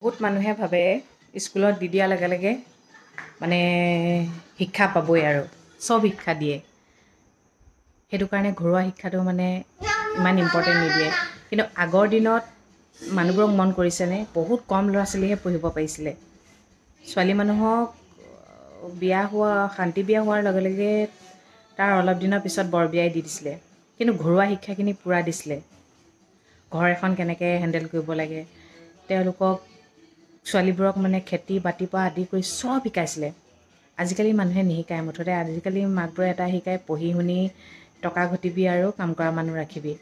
বহুত মানুহে ভাবে স্কুলত দি দিয়াৰ লগে লগে মানে শিক্ষা পাবই আৰু চব শিক্ষা দিয়ে। সেইটো কাৰণে ঘৰুৱা শিক্ষাটো মানে ইমান ইম্পৰ্টেণ্ট নিদিয়ে। কিন্তু আগৰ দিনত মানুহবোৰক মন কৰিছেনে বহুত কম ল'ৰা ছোৱালীহে পঢ়িব পাৰিছিলে। ছোৱালী মানুহক শান্তি বিয়া হোৱাৰ লগে লগে তাৰ অলপ দিনৰ পিছত বৰ বিয়াই দি দিছিলে। কিন্তু ঘৰুৱা শিক্ষাখিনি পূৰা দিছিলে। ঘৰ এখন কেনেকৈ হেণ্ডেল কৰিব লাগে, তেওঁলোকক ছোৱালীবোৰক মানে খেতি বাতিৰ পৰা আদি কৰি চব শিকাইছিলে। আজিকালি মানুহে নিশিকায়। মুঠতে আজিকালি মাকবোৰে এটা শিকায়, পঢ়ি শুনি টকা ঘটিবি আৰু কাম কৰা মানুহ ৰাখিবি।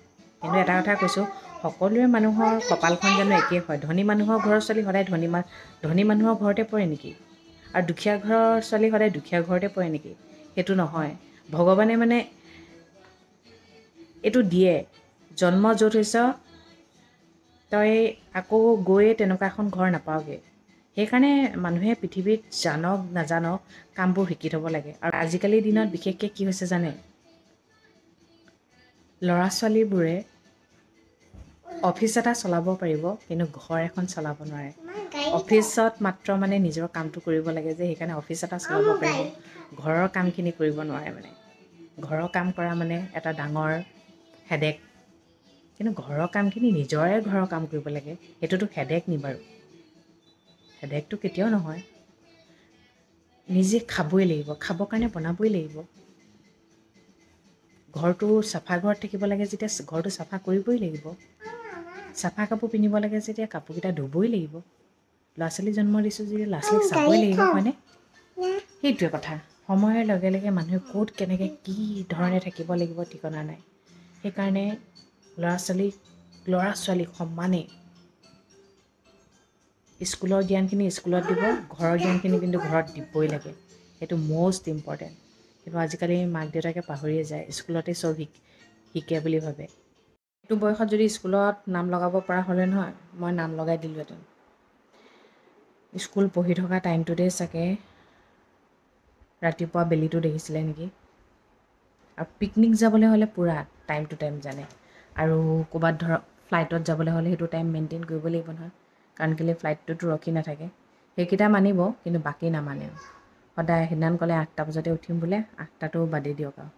কিন্তু এটা কথা কৈছোঁ, সকলোৱে মানুহৰ কপালখন জানো একেই হয়? ধনী মানুহৰ ঘৰৰ ছোৱালী সদায় ধনী মানুহৰ ঘৰতে পৰে নেকি? আৰু দুখীয়া ঘৰৰ ছোৱালী সদায় দুখীয়া ঘৰতে পৰে নেকি? সেইটো নহয়। ভগৱানে মানে এইটো দিয়ে, জন্ম য'ত হৈছ তই আকৌ গৈয়ে তেনেকুৱা এখন ঘৰ নাপাওঁগৈ। সেইকাৰণে মানুহে পৃথিৱীত জানক নাজানক কামবোৰ শিকি থ'ব লাগে। আৰু আজিকালিৰ দিনত বিশেষকৈ কি হৈছে জানে? ল'ৰা ছোৱালীবোৰে অফিচ এটা চলাব পাৰিব, কিন্তু ঘৰ এখন চলাব নোৱাৰে। অফিচত মাত্ৰ মানে নিজৰ কামটো কৰিব লাগে যে সেইকাৰণে অফিচ এটা চলাব পাৰিব, ঘৰৰ কামখিনি কৰিব নোৱাৰে। মানে ঘৰৰ কাম কৰা মানে এটা ডাঙৰ হেডেক। কিন্তু ঘৰৰ কামখিনি নিজৰে ঘৰৰ কাম কৰিব লাগে, সেইটোতো হেডেক নি বাৰু? হেডেকটো কেতিয়াও নহয়। নিজে খাবই লাগিব, খাবৰ কাৰণে বনাবই লাগিব। ঘৰটো চাফা ঘৰত থাকিব লাগে যেতিয়া ঘৰটো চাফা কৰিবই লাগিব। চাফা কাপোৰ পিন্ধিব লাগে যেতিয়া কাপোৰকেইটা ধুবই লাগিব। ল'ৰা ছোৱালী জন্ম দিছোঁ যেতিয়া ল'ৰা ছোৱালীক চাবই লাগিব, হয়নে? সেইটোৱে কথা। সময়ৰ লগে লগে মানুহে ক'ত কেনেকৈ কি ধৰণে থাকিব লাগিব ঠিকনা নাই। সেইকাৰণে ল'ৰা ছোৱালীক সমানেই স্কুলৰ জ্ঞানখিনি স্কুলত দিব, ঘৰৰ জ্ঞানখিনি কিন্তু ঘৰত দিবই লাগে। সেইটো মষ্ট ইম্পৰ্টেণ্ট। কিন্তু আজিকালি মাক দেউতাকে পাহৰিয়ে যায়, স্কুলতে চব শিকে বুলি ভাবে। এইটো বয়সত যদি স্কুলত নাম লগাব পৰা হ'লে নহয়, মই নাম লগাই দিলোঁহেঁতেন। স্কুল পঢ়ি থকা টাইমটোতে চাগে ৰাতিপুৱা বেলিটো দেখিছিলে নেকি। আৰু পিকনিক যাবলৈ হ'লে পূৰা টাইম টু টাইম জানে। আৰু ক'ৰবাত ধৰক ফ্লাইটত যাবলৈ হ'লে সেইটো টাইম মেইনটেইন কৰিব লাগিব নহয়। কাৰণ কেলৈ ফ্লাইটটোতো ৰখি নাথাকে। সেইকেইটা মানিব, কিন্তু বাকী নামানে। সদায় সেইদিনাখন ক'লে 8টা বজাতে উঠিম বোলে, 8টাটো বাদেই দিয়ক আৰু।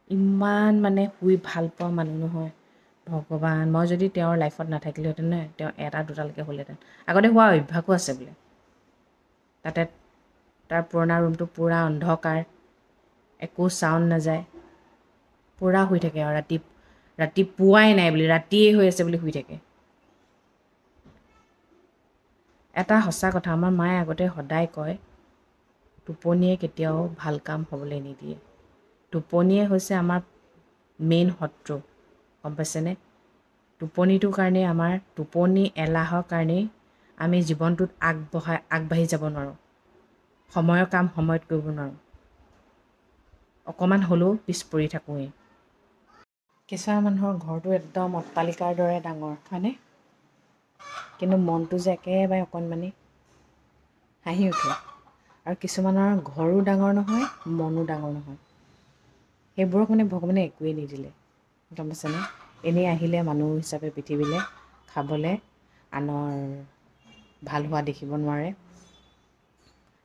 ইমান মানে শুই ভাল পোৱা মানুহ নহয় ভগৱান। মই যদি তেওঁৰ লাইফত নাথাকিলোহেঁতেন নহয়, তেওঁ 1টা 2টালৈকে হ'লহেঁতেন। আগতে হোৱা অভ্যাসো আছে বোলে। তাতে তাৰ পুৰণা ৰুমটো পূৰা অন্ধকাৰ, একো চাউণ্ড নাযায়, পূৰা শুই থাকে আৰু ৰাতি পুৱাই নাই বুলি, ৰাতিয়ে হৈ আছে বুলি শুই থাকে। এটা সঁচা কথা, আমাৰ মায়ে আগতে সদায় কয়, টোপনিয়ে কেতিয়াও ভাল কাম হ'বলৈ নিদিয়ে। টোপনিয়ে হৈছে আমাৰ মেইন শত্ৰু, গম পাইছেনে? টোপনিটোৰ কাৰণে টোপনি এলাহৰ কাৰণেই আমি জীৱনটোত আগবাঢ়ি যাব নোৱাৰোঁ। সময়ৰ কাম সময়ত কৰিব নোৱাৰোঁ। অকণমান হ'লেও পিছ পৰি থাকোঁৱেই। কিছুমান মানুহৰ ঘৰটো একদম অট্টালিকাৰ দৰে ডাঙৰ, হয়নে? কিন্তু মনটো যে একেবাৰে অকণমানি, হাঁহি উঠে। আৰু কিছুমানৰ ঘৰো ডাঙৰ নহয়, মনো ডাঙৰ নহয়। সেইবোৰক মানে ভগৱানে একোৱেই নিদিলে, গম পাইছেনে? এনেই আহিলে মানুহ হিচাপে পৃথিৱীলৈ খাবলৈ, আনৰ ভাল হোৱা দেখিব নোৱাৰে।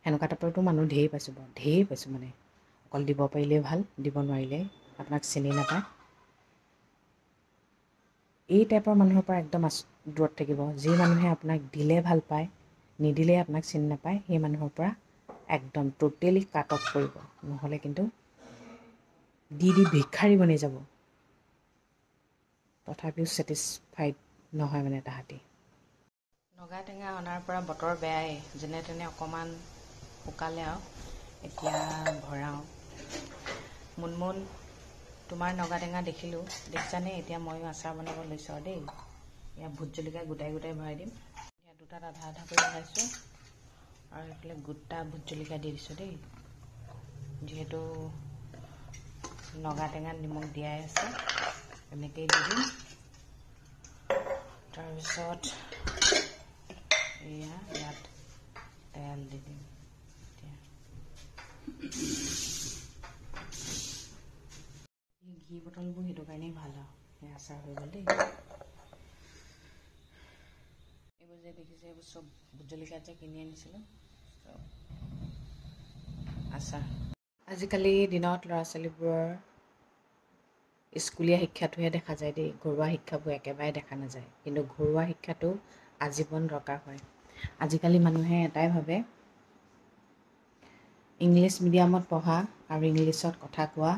সেনেকুৱা টাইপৰতো মানুহ ঢেৰ পাইছোঁ মানে। অকল দিব পাৰিলেই ভাল, দিব নোৱাৰিলে আপোনাক চিনি নাপায়। এই টাইপৰ মানুহৰ পৰা একদম দূৰত থাকিব। যি মানুহে আপোনাক দিলে ভাল পায়, নিদিলে আপোনাক চিনি নাপায়, সেই মানুহৰ পৰা একদম টোটেলি কাট অফ কৰিব। নহ'লে কিন্তু দি ভিক্ষাৰী বনি যাব, তথাপিও ছেটিছফাইড নহয় মানে তাহাঁতি। নগা টেঙা অনাৰ পৰা বতৰ বেয়াই, যেনে তেনে অকণমান শুকালে আৰু এতিয়া ভৰাওঁ। মুনমুন, তোমাৰ নগা টেঙা দেখিলোঁ, দেখিছানে? এতিয়া ময়ো আচাৰ বনাব লৈছোঁ আৰু দেই। এয়া ভোট জলকীয়া গোটাই ভৰাই দিম। এতিয়া 2টাত আধা আধা কৰি ভৰাইছোঁ, আৰু এইফালে গোটা ভোট জলকীয়া দি দিছোঁ দেই। যিহেতু নগা টেঙাত নিমখ দিয়াই আছে, এনেকেই দি দিম। তাৰপিছত ইয়াত তেল দি দিম। ঘি বটলবোৰ সেইটো কাৰণেই ভাল আৰু, সেই আচাৰ হৈ গ'ল দেই। যে এইবোৰ চব ভোট জলকীয়া যে কিনি আনিছিলোঁ আচাৰ। আজিকালি দিনত ল'ৰা ছোৱালীবোৰৰ স্কুলীয়া শিক্ষাটোহে দেখা যায় দেই, ঘৰুৱা শিক্ষাবোৰ একেবাৰে দেখা নাযায়। কিন্তু ঘৰুৱা শিক্ষাটো আজীৱন দৰকাৰ হয়। আজিকালি মানুহে এটাই ভাবে ইংলিছ মিডিয়ামত পঢ়া আৰু ইংলিছত কথা কোৱা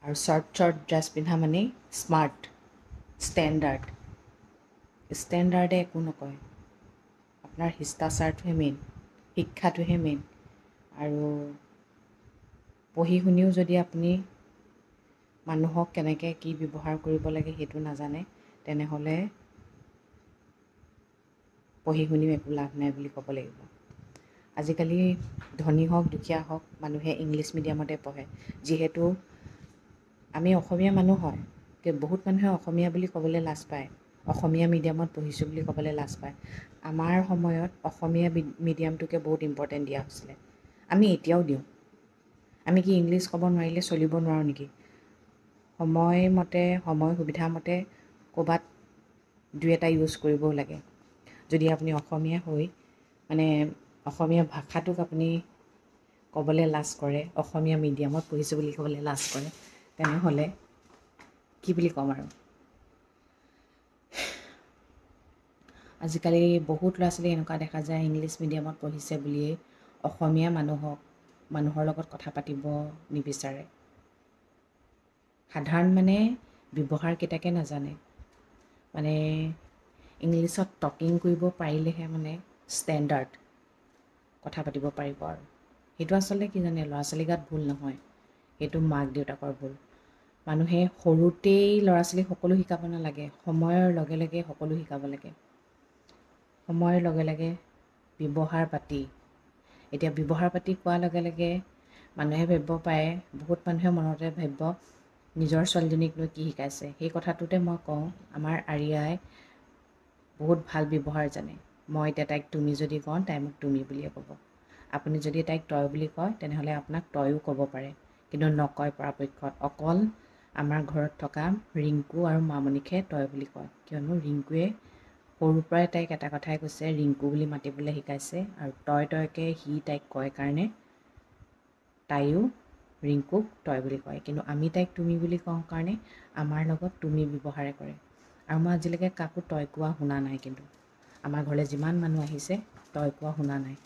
আৰু শ্বৰ্ট ড্ৰেছ পিন্ধা মানেই স্মাৰ্ট, ষ্টেণ্ডাৰ্ডে একো নকয়। আপোনাৰ শিষ্টাচাৰটোহে মেইন, শিক্ষাটোহে মেইন। আৰু পঢ়ি শুনিও যদি আপুনি মানুহক কেনেকৈ কি ব্যৱহাৰ কৰিব লাগে সেইটো নাজানে, তেনেহ'লে পঢ়ি শুনিও একো লাভ নাই বুলি ক'ব লাগিব। আজিকালি ধনী হওক দুখীয়া হওক মানুহে ইংলিছ মিডিয়ামতে পঢ়ে। যিহেতু আমি অসমীয়া মানুহ হয়, বহুত মানুহে অসমীয়া বুলি ক'বলৈ লাজ পায়, অসমীয়া মিডিয়ামত পঢ়িছোঁ বুলি ক'বলৈ লাজ পায়। আমাৰ সময়ত অসমীয়া মিডিয়ামটোকে বহুত ইম্পৰ্টেণ্ট দিয়া হৈছিলে। আমি এতিয়াও দিওঁ। আমি কি ইংলিছ ক'ব নোৱাৰিলে চলিব নোৱাৰোঁ নেকি? সময়মতে সময় সুবিধা মতে ক'ৰবাত দুই এটা ইউজ কৰিবও লাগে। যদি আপুনি অসমীয়া হৈ মানে অসমীয়া ভাষাটোক আপুনি ক'বলৈ লাজ কৰে, অসমীয়া মিডিয়ামত পঢ়িছোঁ বুলি ক'বলৈ লাজ কৰে, তেনেহ'লে কি বুলি ক'ম আৰু। আজিকালি বহুত ল'ৰা ছোৱালী এনেকুৱা দেখা যায় ইংলিছ মিডিয়ামত পঢ়িছে বুলিয়েই অসমীয়া মানুহৰ লগত কথা পাতিব নিবিচাৰে। সাধাৰণ মানে ব্যৱহাৰকেইটাকে নাজানে। মানে ইংলিছত টকিং কৰিব পাৰিলেহে মানে ষ্টেণ্ডাৰ্ড কথা পাতিব পাৰিব আৰু। সেইটো আচলতে কি জানে, ল'ৰা ছোৱালীৰ গাত ভুল নহয়, সেইটো মাক দেউতাকৰ ভুল। মানুহে সৰুতেই ল'ৰা ছোৱালীক সকলো শিকাব নালাগে, সময়ৰ লগে লগে সকলো শিকাব লাগে। সময়ৰ লগে লগে ব্যৱহাৰ পাতি, এতিয়া ব্যৱহাৰ পাতি কোৱাৰ লগে লগে মানুহে ভাবিব পাৰে, বহুত মানুহে মনতে ভাবিব নিজৰ ছোৱালীজনীক লৈ কি শিকাইছে। সেই কথাটোতে মই কওঁ, আমাৰ আৰিয়াই বহুত ভাল ব্যৱহাৰ জানে। মই এতিয়া তাইক তুমি যদি কওঁ, তাই মোক তুমি বুলিয়ে ক'ব। আপুনি যদি তাইক তই বুলি কয়, তেনেহ'লে আপোনাক তয়ো ক'ব পাৰে, কিন্তু নকয় পৰাপক্ষত। অকল আমাৰ ঘৰত থকা ৰিংকু আৰু মামনিকহে তই বুলি কয়, কিয়নো ৰিংকুৱে সৰুৰ পৰাই তাইক এটা কথাই কৈছে, ৰিংকু বুলি মাতিবলৈ শিকাইছে, আৰু তয়কে সি তাইক কয় কাৰণে তাইও ৰিংকুক তই বুলি কয়। কিন্তু আমি তাইক তুমি বুলি কওঁ কাৰণে আমাৰ লগত তুমি ব্যৱহাৰে কৰে। আৰু মই আজিলৈকে কাকো তই কোৱা শুনা নাই, কিন্তু আমাৰ ঘৰলৈ যিমান মানুহ আহিছে তই কোৱা শুনা নাই।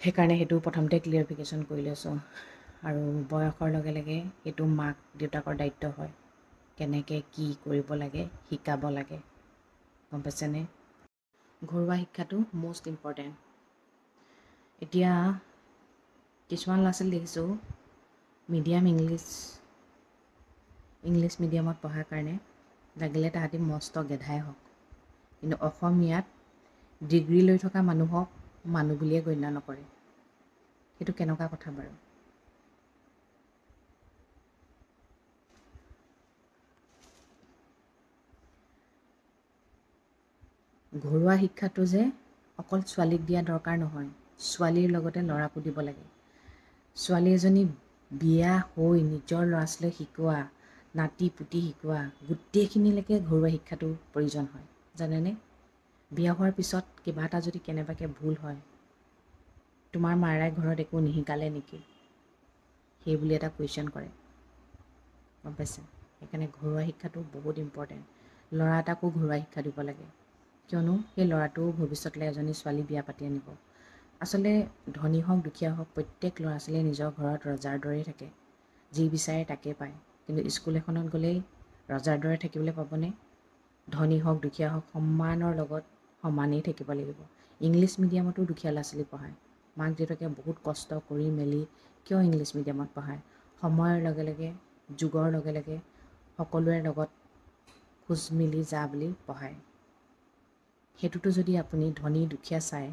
সেইকাৰণে সেইটো প্ৰথমতে ক্লিয়াৰিফিকেশ্যন কৰি লৈছোঁ। আৰু বয়সৰ লগে লগে সেইটো মাক দেউতাকৰ দায়িত্ব হয়, কেনেকৈ কি কৰিব লাগে শিকাব লাগে, গম পাইছেনে? ঘৰুৱা শিক্ষাটো মষ্ট ইম্পৰ্টেণ্ট। এতিয়া কিছুমান ল'ৰা ছোৱালী দেখিছোঁ ইংলিছ মিডিয়ামত পঢ়াৰ কাৰণে লাগিলে তাহাঁতি মস্ত গেধাই হওক, কিন্তু অসমীয়াত ডিগ্ৰী লৈ থকা মানুহক মানুহ বুলিয়ে গণ্য নকৰে। সেইটো কেনেকুৱা কথা বাৰু? ঘৰুৱা শিক্ষাটো যে অকল ছোৱালীক দিয়া দৰকাৰ নহয়, ছোৱালীৰ লগতে ল'ৰাকো দিব লাগে। ছোৱালী এজনী বিয়া হৈ নিজৰ ল'ৰা ছোৱালীক শিকোৱা, নাতি পুতি শিকোৱা, গোটেইখিনিলৈকে ঘৰুৱা শিক্ষাটো প্ৰয়োজন হয়, জানেনে? বিয়া হোৱাৰ পিছত কিবা এটা যদি কেনেবাকৈ ভুল হয়, তোমাৰ মাৰাই ঘৰত একো নিশিকালে নেকি, সেই বুলি এটা কুৱেশ্যন কৰে, গম পাইছে? সেইকাৰণে ঘৰুৱা শিক্ষাটো বহুত ইম্পৰ্টেণ্ট। ল'ৰা এটাকো ঘৰুৱা শিক্ষা দিব লাগে, কিয়নো সেই ল'ৰাটোও ভৱিষ্যতলৈ এজনী ছোৱালী বিয়া পাতি আনিব। আচলতে ধনী হওক দুখীয়া হওক প্ৰত্যেক ল'ৰা ছোৱালীয়ে নিজৰ ঘৰত ৰজাৰ দৰেই থাকে, যি বিচাৰে তাকে পায়। কিন্তু স্কুল এখনত গ'লেই ৰজাৰ দৰে থাকিবলৈ পাবনে? ধনী হওক দুখীয়া হওক সন্মানৰ লগত সমানেই থাকিব লাগিব। ইংলিছ মিডিয়ামতো দুখীয়া ল'ৰা ছোৱালী পঢ়ায়, মাক দেউতাকে বহুত কষ্ট কৰি মেলি কিয় ইংলিছ মিডিয়ামত পঢ়ায়? সময়ৰ লগে লগে যুগৰ লগে লগে সকলোৰে লগত খোজ মিলি যা বুলি পঢ়ায়। সেইটোতো যদি আপুনি ধনী দুখীয়া চায়,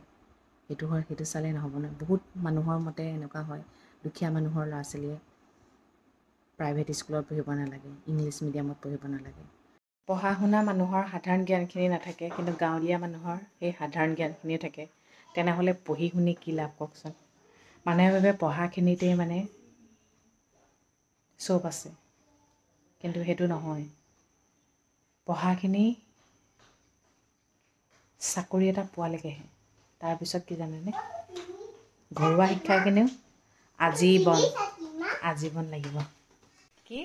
সেইটো চালে নহ'ব নহয়। বহুত মানুহৰ মতে এনেকুৱা হয়, দুখীয়া মানুহৰ ল'ৰা ছোৱালীয়ে প্ৰাইভেট স্কুলত পঢ়িব নালাগে, ইংলিছ মিডিয়ামত পঢ়িব নালাগে। পঢ়া শুনা মানুহৰ সাধাৰণ জ্ঞানখিনি নাথাকে, কিন্তু গাঁৱলীয়া মানুহৰ সেই সাধাৰণ জ্ঞানখিনিয়ে থাকে। তেনেহ'লে পঢ়ি শুনি কি লাভ কওকচোন? মানুহে ভাবে পঢ়াখিনিতেই মানে চব আছে, কিন্তু সেইটো নহয়। পঢ়াখিনি চাকৰি এটা পোৱালৈকেহে। তাৰপিছত কি জানেনে, ঘৰুৱা শিক্ষাখিনিও আজীৱন লাগিব। কি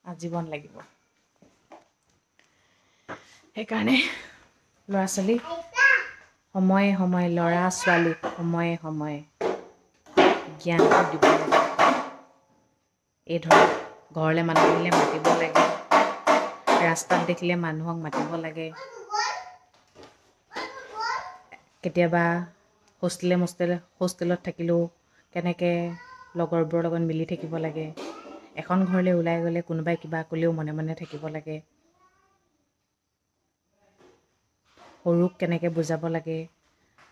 আজীৱন লাগিব। সেইকাৰণে ল'ৰা ছোৱালী সময়ে সময়ে ল'ৰা ছোৱালীক সময়ে সময়ে জ্ঞানটো দিব লাগে। এই ধৰক ঘৰলৈ মানুহ আহিলে মাতিব লাগে, ৰাস্তাত দেখিলে মানুহক মাতিব লাগে, কেতিয়াবা হোষ্টেলত থাকিলেও কেনেকৈ লগৰবোৰৰ লগত মিলি থাকিব লাগে, এখন ঘৰলৈ ওলাই গ'লে কোনোবাই কিবা ক'লেও মনে মনে থাকিব লাগে, সৰুক কেনেকৈ বুজাব লাগে,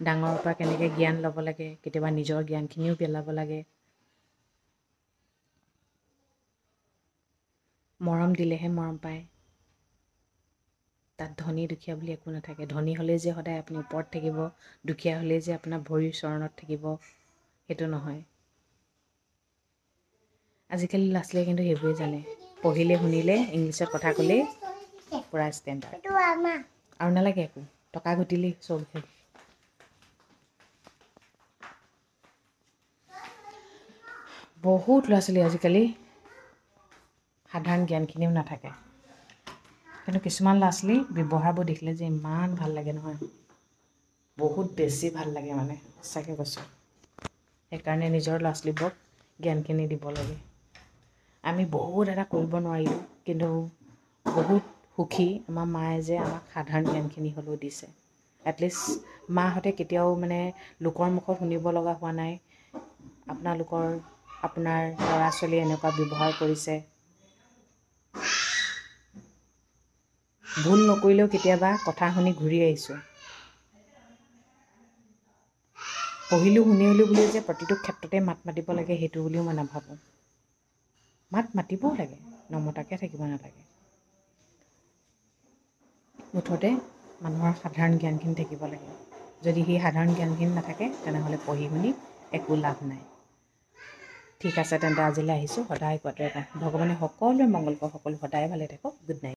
ডাঙৰৰ পৰা কেনেকৈ জ্ঞান ল'ব লাগে, কেতিয়াবা নিজৰ জ্ঞানখিনিও পেলাব লাগে। মৰম দিলেহে মৰম পায়। তাত ধনী দুখীয়া বুলি একো নাথাকে। ধনী হ'লেই যে সদায় আপুনি ওপৰত থাকিব, দুখীয়া হ'লেই যে আপোনাৰ ভৰিৰ চৰণত থাকিব, সেইটো নহয়। আজিকালি ল'ৰা ছোৱালীয়ে কিন্তু সেইবোৰেই জানে। পঢ়িলে শুনিলে ইংলিছত কথা ক'লেই পূৰা ষ্টেণ্ডাৰ্ড। আৰু নালাগে একো, টকা ঘটিলেই চব হ'ল। বহুত ল'ৰা ছোৱালী আজিকালি সাধাৰণ জ্ঞানখিনিও নাথাকে, কিন্তু কিছুমান ল'ৰা ছোৱালী ব্যৱহাৰবোৰ দেখিলে যে ইমান ভাল লাগে নহয়, বহুত বেছি ভাল লাগে মানে, সঁচাকৈ কৈছোঁ। সেইকাৰণে নিজৰ ল'ৰা ছোৱালীবোৰক জ্ঞানখিনি দিব লাগে। আমি বহুত এটা কৰিব নোৱাৰিলোঁ, কিন্তু বহুত সুখী আমাৰ মায়ে যে আমাক সাধাৰণ জ্ঞানখিনি হ'লেও দিছে। এটলিষ্ট মাহঁতে কেতিয়াও মানে লোকৰ মুখত শুনিব লগা হোৱা নাই, আপোনাৰ ল'ৰা ছোৱালীয়ে এনেকুৱা ব্যৱহাৰ কৰিছে। ভুল নকৰিলেও কেতিয়াবা কথা শুনি ঘূৰি আহিছোঁ। পঢ়িলোঁ শুনিলোঁ বুলি যে প্ৰতিটো ক্ষেত্ৰতে মাত মাতিব লাগে সেইটো বুলিও মই নাভাবোঁ। মাত মাতিবও লাগে, নমতাকৈ থাকিব নালাগে। মুঠতে মানুহৰ সাধাৰণ জ্ঞানখিনি থাকিব লাগে। যদি সেই সাধাৰণ জ্ঞানখিনি নাথাকে তেনেহ'লে পঢ়ি শুনি একো লাভ নাই। ঠিক আছে তেন্তে আজিলৈ আহিছোঁ। সদায় কোৱাটোৱে কওঁ, ভগৱানে সকলোৰে মংগল কৰক, সকলো সদায় ভালে থাকক। Good night.